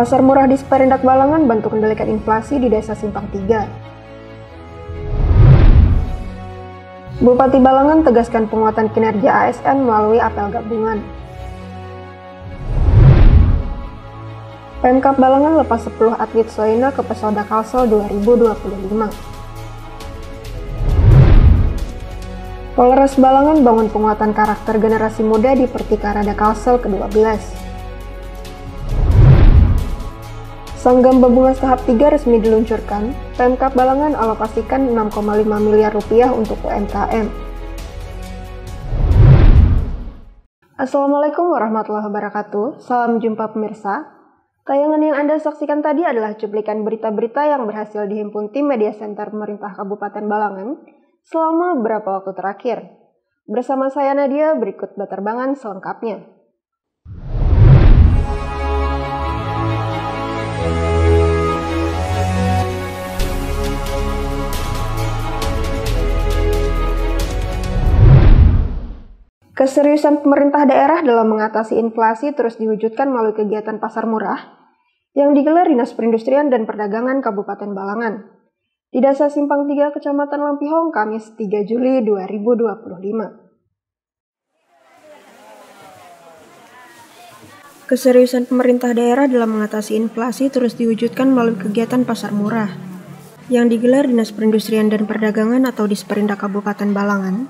Pasar murah di Seperindak Balangan bantu kendalikan inflasi di Desa Simpang 3. Bupati Balangan tegaskan penguatan kinerja ASN melalui apel gabungan. Pemkab Balangan lepas 10 atlet Soina ke Pesawat Kalsel 2025. Polres Balangan bangun penguatan karakter generasi muda di Pertikarada Kalsel ke-12. Sanggam Babungas tahap 3 resmi diluncurkan, Pemkab Balangan alokasikan 6,5 miliar rupiah untuk UMKM. Assalamualaikum warahmatullahi wabarakatuh, salam jumpa pemirsa. Tayangan yang Anda saksikan tadi adalah cuplikan berita-berita yang berhasil dihimpun tim Media Center Pemerintah Kabupaten Balangan selama beberapa waktu terakhir. Bersama saya Nadia, berikut baterbangan selengkapnya. Keseriusan pemerintah daerah dalam mengatasi inflasi terus diwujudkan melalui kegiatan pasar murah yang digelar Dinas Perindustrian dan Perdagangan Kabupaten Balangan di Desa Simpang 3, Kecamatan Lampihong, Kamis 3 Juli 2025. Keseriusan pemerintah daerah dalam mengatasi inflasi terus diwujudkan melalui kegiatan pasar murah yang digelar Dinas Perindustrian dan Perdagangan atau Disperindak Kabupaten Balangan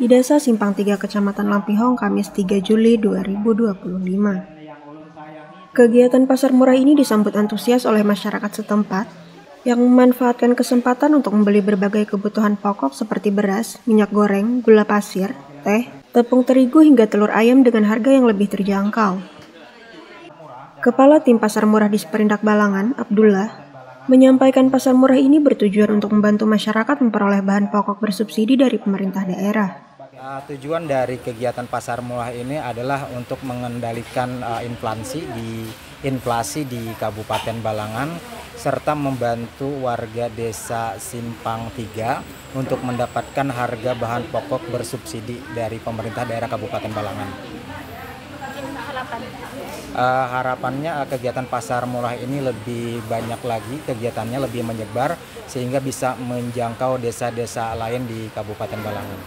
di Desa Simpang 3, Kecamatan Lampihong, Kamis 3 Juli 2025. Kegiatan pasar murah ini disambut antusias oleh masyarakat setempat yang memanfaatkan kesempatan untuk membeli berbagai kebutuhan pokok seperti beras, minyak goreng, gula pasir, teh, tepung terigu hingga telur ayam dengan harga yang lebih terjangkau. Kepala Tim Pasar Murah di Seperindak Balangan, Abdullah, menyampaikan pasar murah ini bertujuan untuk membantu masyarakat memperoleh bahan pokok bersubsidi dari pemerintah daerah. Tujuan dari kegiatan pasar murah ini adalah untuk mengendalikan inflasi di Kabupaten Balangan serta membantu warga Desa Simpang 3 untuk mendapatkan harga bahan pokok bersubsidi dari pemerintah daerah Kabupaten Balangan. Harapannya kegiatan pasar murah ini lebih banyak lagi, kegiatannya lebih menyebar sehingga bisa menjangkau desa-desa lain di Kabupaten Balangan.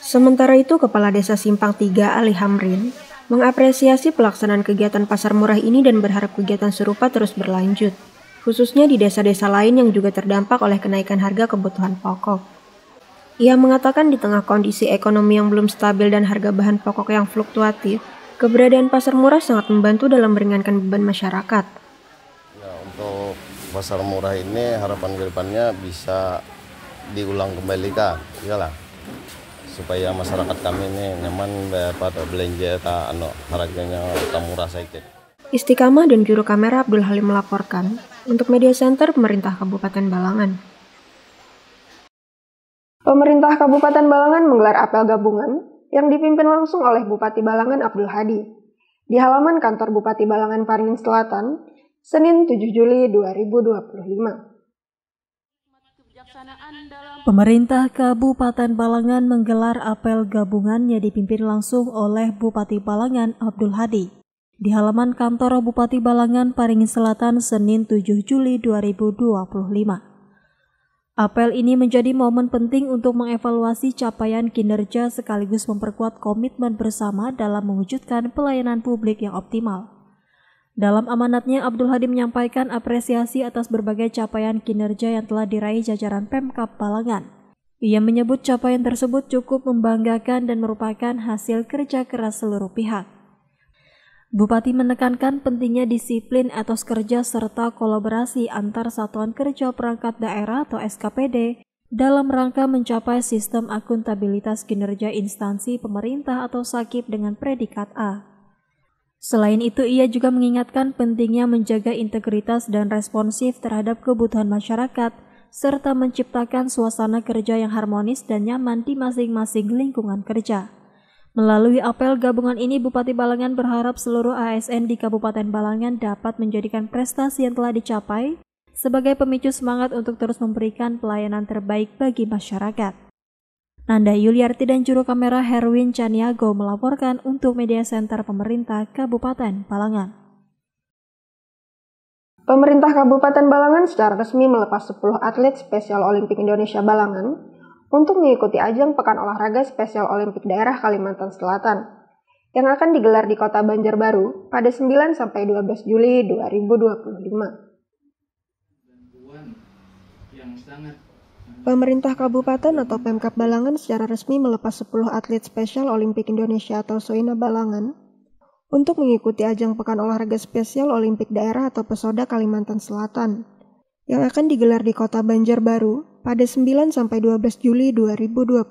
Sementara itu, Kepala Desa Simpang 3 Ali Hamrin mengapresiasi pelaksanaan kegiatan pasar murah ini dan berharap kegiatan serupa terus berlanjut, khususnya di desa-desa lain yang juga terdampak oleh kenaikan harga kebutuhan pokok. Ia mengatakan di tengah kondisi ekonomi yang belum stabil dan harga bahan pokok yang fluktuatif, keberadaan pasar murah sangat membantu dalam meringankan beban masyarakat. Ya, untuk pasar murah ini harapan kedepannya bisa diulang kembali iyalah, supaya masyarakat kami ini nyaman dapat belanja harganya murah sedikit. Istiqamah dan juru kamera Abdul Halim melaporkan untuk Media Center Pemerintah Kabupaten Balangan. Pemerintah Kabupaten Balangan menggelar apel gabungan yang dipimpin langsung oleh Bupati Balangan Abdul Hadi di halaman kantor Bupati Balangan Paringin Selatan, Senin 7 Juli 2025. Pemerintah Kabupaten Balangan menggelar apel gabungan yang dipimpin langsung oleh Bupati Balangan Abdul Hadi di halaman kantor Bupati Balangan Paringin Selatan, Senin 7 Juli 2025. Apel ini menjadi momen penting untuk mengevaluasi capaian kinerja sekaligus memperkuat komitmen bersama dalam mewujudkan pelayanan publik yang optimal. Dalam amanatnya, Abdul Hadi menyampaikan apresiasi atas berbagai capaian kinerja yang telah diraih jajaran Pemkab Balangan. Ia menyebut capaian tersebut cukup membanggakan dan merupakan hasil kerja keras seluruh pihak. Bupati menekankan pentingnya disiplin etos kerja serta kolaborasi antar satuan kerja perangkat daerah atau SKPD dalam rangka mencapai sistem akuntabilitas kinerja instansi pemerintah atau SAKIP dengan predikat A. Selain itu, ia juga mengingatkan pentingnya menjaga integritas dan responsif terhadap kebutuhan masyarakat, serta menciptakan suasana kerja yang harmonis dan nyaman di masing-masing lingkungan kerja. Melalui apel gabungan ini, Bupati Balangan berharap seluruh ASN di Kabupaten Balangan dapat menjadikan prestasi yang telah dicapai sebagai pemicu semangat untuk terus memberikan pelayanan terbaik bagi masyarakat. Nanda Yuliarti dan juru kamera Herwin Caniago melaporkan untuk Media Center Pemerintah Kabupaten Balangan. Pemerintah Kabupaten Balangan secara resmi melepas 10 atlet spesial Olimpik Indonesia Balangan untuk mengikuti ajang Pekan Olahraga Spesial Olimpik Daerah Kalimantan Selatan yang akan digelar di Kota Banjarbaru pada 9-12 Juli 2025. Pemerintah Kabupaten atau Pemkab Balangan secara resmi melepas 10 atlet spesial Olimpik Indonesia atau SOINA Balangan untuk mengikuti ajang Pekan Olahraga Spesial Olimpik Daerah atau Pesoda Kalimantan Selatan yang akan digelar di Kota Banjarbaru pada 9-12 Juli 2025.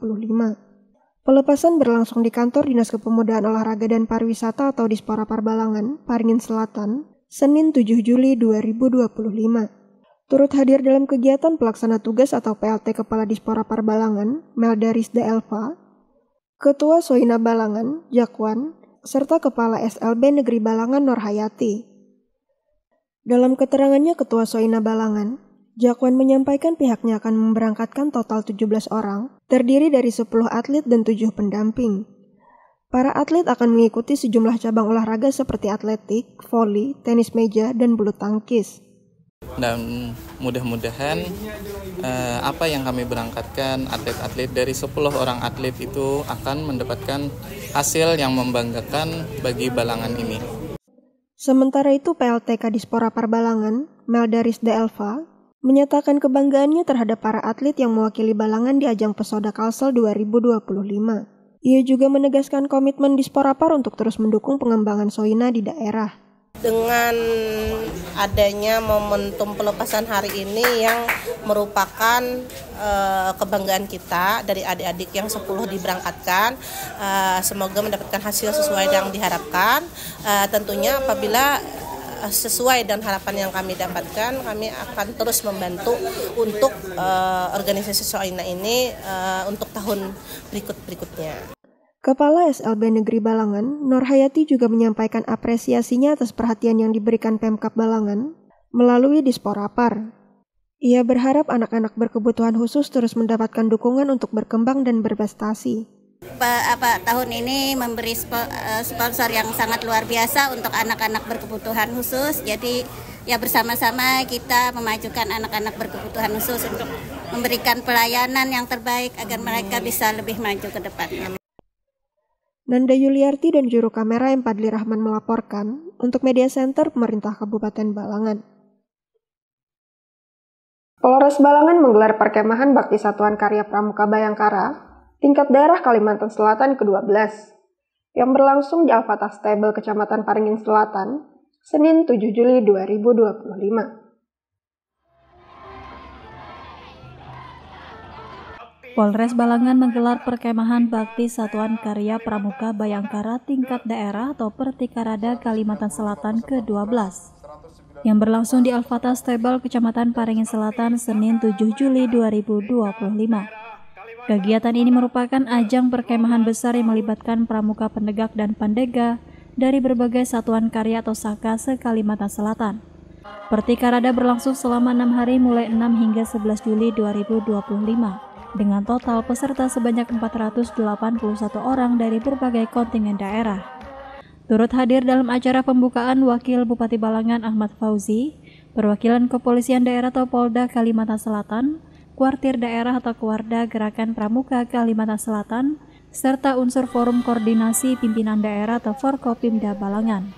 Pelepasan berlangsung di kantor Dinas Kepemudaan Olahraga dan Pariwisata atau Disporapar Balangan, Paringin Selatan, Senin 7 Juli 2025. Turut hadir dalam kegiatan pelaksana tugas atau PLT Kepala Disporapar Balangan, Meldarisda Elva, Ketua SOINA Balangan, Jakwan, serta Kepala SLB Negeri Balangan Norhayati. Dalam keterangannya Ketua SOINA Balangan, Jakwan menyampaikan pihaknya akan memberangkatkan total 17 orang, terdiri dari 10 atlet dan 7 pendamping. Para atlet akan mengikuti sejumlah cabang olahraga seperti atletik, voli, tenis meja, dan bulu tangkis. Dan mudah-mudahan apa yang kami berangkatkan atlet-atlet dari 10 orang atlet itu akan mendapatkan hasil yang membanggakan bagi Balangan ini. Sementara itu PLT Kadisporapar Balangan, Meldarisda Elva, menyatakan kebanggaannya terhadap para atlet yang mewakili Balangan di ajang Pesoda Kalsel 2025. Ia juga menegaskan komitmen Disporapar untuk terus mendukung pengembangan SOINA di daerah. Dengan adanya momentum pelepasan hari ini yang merupakan kebanggaan kita dari adik-adik yang 10 diberangkatkan, semoga mendapatkan hasil sesuai yang diharapkan. Tentunya apabila sesuai dengan harapan yang kami dapatkan, kami akan terus membantu untuk organisasi SOINA ini untuk tahun berikutnya. Kepala SLB Negeri Balangan, Norhayati juga menyampaikan apresiasinya atas perhatian yang diberikan Pemkab Balangan melalui Disporapar. Ia berharap anak-anak berkebutuhan khusus terus mendapatkan dukungan untuk berkembang dan berprestasi. Tahun ini memberi sponsor yang sangat luar biasa untuk anak-anak berkebutuhan khusus. Jadi ya bersama-sama kita memajukan anak-anak berkebutuhan khusus untuk memberikan pelayanan yang terbaik agar mereka bisa lebih maju ke depannya. Nanda Yuliarti dan juru kamera M. Padli Rahman melaporkan untuk Media Center Pemerintah Kabupaten Balangan. Polres Balangan menggelar perkemahan Bakti Satuan Karya Pramuka Bayangkara tingkat daerah Kalimantan Selatan ke-12 yang berlangsung di Al-Fatah Stable Kecamatan Paringin Selatan, Senin 7 Juli 2025. Polres Balangan menggelar perkemahan Bakti Satuan Karya Pramuka Bayangkara tingkat daerah atau Pertikarada Kalimantan Selatan ke-12 yang berlangsung di Al-Fatah Stable Kecamatan Paringin Selatan Senin 7 Juli 2025. Kegiatan ini merupakan ajang perkemahan besar yang melibatkan pramuka penegak dan pandega dari berbagai satuan karya atau saka se-Kalimantan Selatan. Pertikarada berlangsung selama 6 hari mulai 6 hingga 11 Juli 2025. Dengan total peserta sebanyak 481 orang dari berbagai kontingen daerah. Turut hadir dalam acara pembukaan Wakil Bupati Balangan Ahmad Fauzi, perwakilan Kepolisian Daerah atau Polda Kalimantan Selatan, Kuartir Daerah atau Kuarda Gerakan Pramuka Kalimantan Selatan, serta unsur Forum Koordinasi Pimpinan Daerah atau Forkopimda Balangan.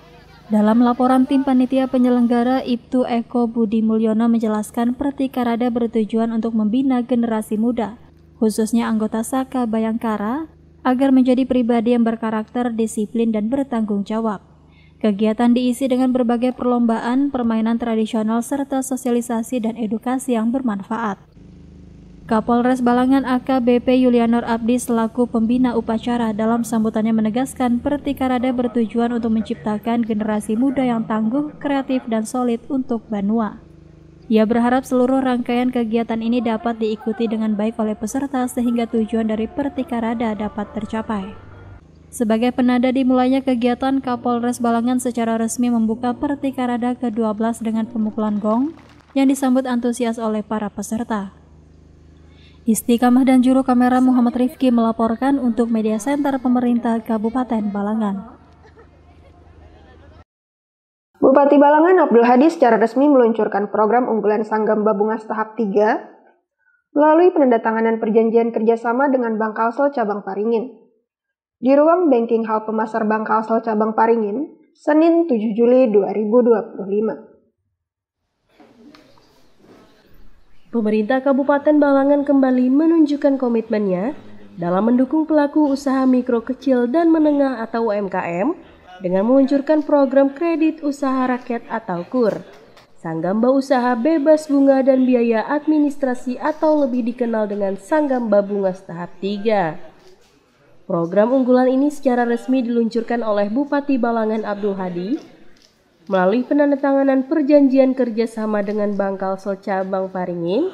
Dalam laporan tim panitia penyelenggara, Ibtu Eko Budi Mulyono menjelaskan Pertikarada bertujuan untuk membina generasi muda, khususnya anggota Saka Bayangkara, agar menjadi pribadi yang berkarakter, disiplin, dan bertanggung jawab. Kegiatan diisi dengan berbagai perlombaan, permainan tradisional, serta sosialisasi dan edukasi yang bermanfaat. Kapolres Balangan AKBP Yulianor Abdi selaku pembina upacara dalam sambutannya menegaskan Pertikarada bertujuan untuk menciptakan generasi muda yang tangguh, kreatif, dan solid untuk Banua. Ia berharap seluruh rangkaian kegiatan ini dapat diikuti dengan baik oleh peserta sehingga tujuan dari Pertikarada dapat tercapai. Sebagai penanda dimulainya kegiatan, Kapolres Balangan secara resmi membuka Pertikarada ke-12 dengan pemukulan gong yang disambut antusias oleh para peserta. Istiqamah dan juru kamera Muhammad Rifki melaporkan untuk Media Center Pemerintah Kabupaten Balangan. Bupati Balangan Abdul Hadi secara resmi meluncurkan program unggulan Sanggam Babungas tahap 3 melalui penandatanganan perjanjian kerjasama dengan Bank Kalsel Cabang Paringin di ruang Banking Hall Pemasar Bank Kalsel Cabang Paringin, Senin 7 Juli 2025. Pemerintah Kabupaten Balangan kembali menunjukkan komitmennya dalam mendukung pelaku usaha mikro kecil dan menengah atau UMKM dengan meluncurkan program kredit usaha rakyat atau KUR, Sanggamba Usaha Bebas Bunga dan Biaya Administrasi atau lebih dikenal dengan Sanggamba Babungas tahap 3. Program unggulan ini secara resmi diluncurkan oleh Bupati Balangan Abdul Hadi melalui penandatanganan perjanjian kerjasama dengan Bank Kalsel Cabang Paringin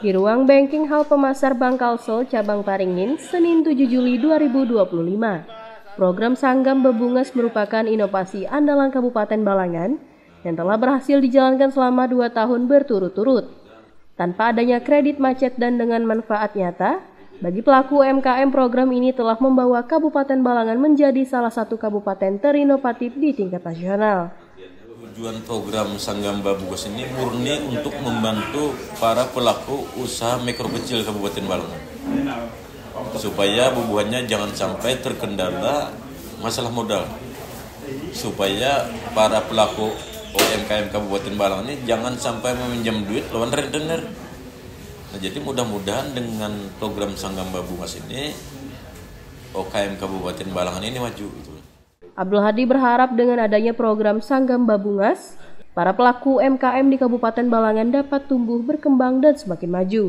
di ruang Banking Hall Pemasar Bank Kalsel Cabang Paringin, Senin 7 Juli 2025. Program Sanggam Babungas merupakan inovasi andalan Kabupaten Balangan yang telah berhasil dijalankan selama 2 tahun berturut-turut. Tanpa adanya kredit macet dan dengan manfaat nyata, bagi pelaku UMKM program ini telah membawa Kabupaten Balangan menjadi salah satu kabupaten terinovatif di tingkat nasional. Tujuan program Sanggam Babungas ini murni untuk membantu para pelaku usaha mikro kecil Kabupaten Balangan, supaya bubuhannya jangan sampai terkendala masalah modal, supaya para pelaku UMKM Kabupaten Balangan ini jangan sampai meminjam duit lawan rentenir. Nah, jadi mudah-mudahan dengan program Sanggam Babungas ini UMKM Kabupaten Balangan ini maju gitu. Abdul Hadi berharap dengan adanya program Sanggam Babungas, para pelaku UMKM di Kabupaten Balangan dapat tumbuh, berkembang, dan semakin maju.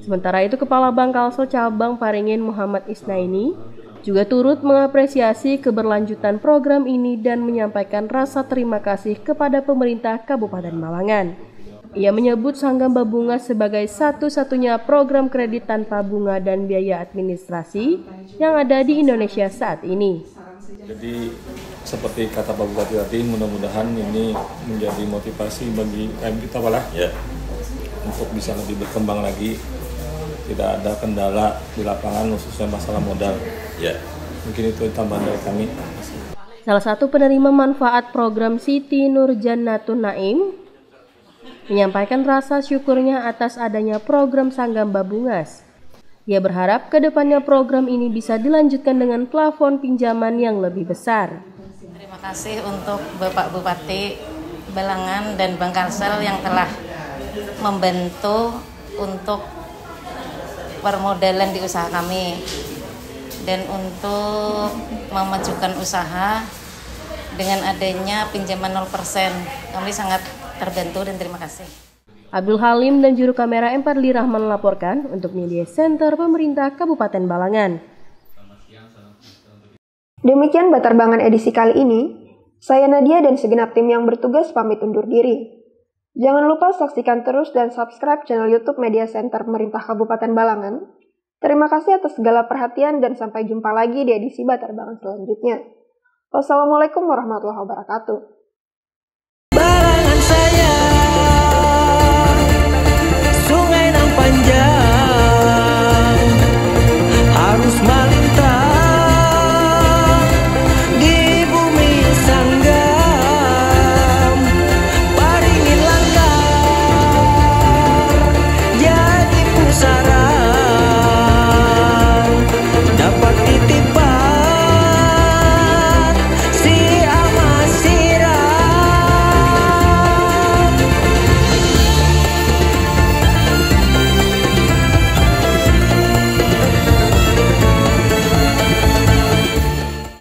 Sementara itu, Kepala Bank Kalsel Cabang Paringin Muhammad Isnaini juga turut mengapresiasi keberlanjutan program ini dan menyampaikan rasa terima kasih kepada pemerintah Kabupaten Balangan. Ia menyebut Sanggam Babungas sebagai satu-satunya program kredit tanpa bunga dan biaya administrasi yang ada di Indonesia saat ini. Jadi seperti kata Pak Bupati tadi, mudah-mudahan ini menjadi motivasi bagi UMKM kita untuk bisa lebih berkembang lagi. Tidak ada kendala di lapangan khususnya masalah modal. Mungkin itu tambahan dari kami. Salah satu penerima manfaat program Siti Nurjannatun Naim menyampaikan rasa syukurnya atas adanya program Sanggam Babungas. Ia berharap ke depannya program ini bisa dilanjutkan dengan plafon pinjaman yang lebih besar. Terima kasih untuk Bapak Bupati Balangan dan Bank Kalsel yang telah membantu untuk permodalan di usaha kami dan untuk memajukan usaha dengan adanya pinjaman 0%. Kami sangat terbantu dan terima kasih. Abdul Halim dan juru kamera Empadli Rahman melaporkan untuk Media Center Pemerintah Kabupaten Balangan. Demikian Batarbangan edisi kali ini. Saya Nadia dan segenap tim yang bertugas pamit undur diri. Jangan lupa saksikan terus dan subscribe channel YouTube Media Center Pemerintah Kabupaten Balangan. Terima kasih atas segala perhatian dan sampai jumpa lagi di edisi Batarbangan selanjutnya. Wassalamualaikum warahmatullahi wabarakatuh.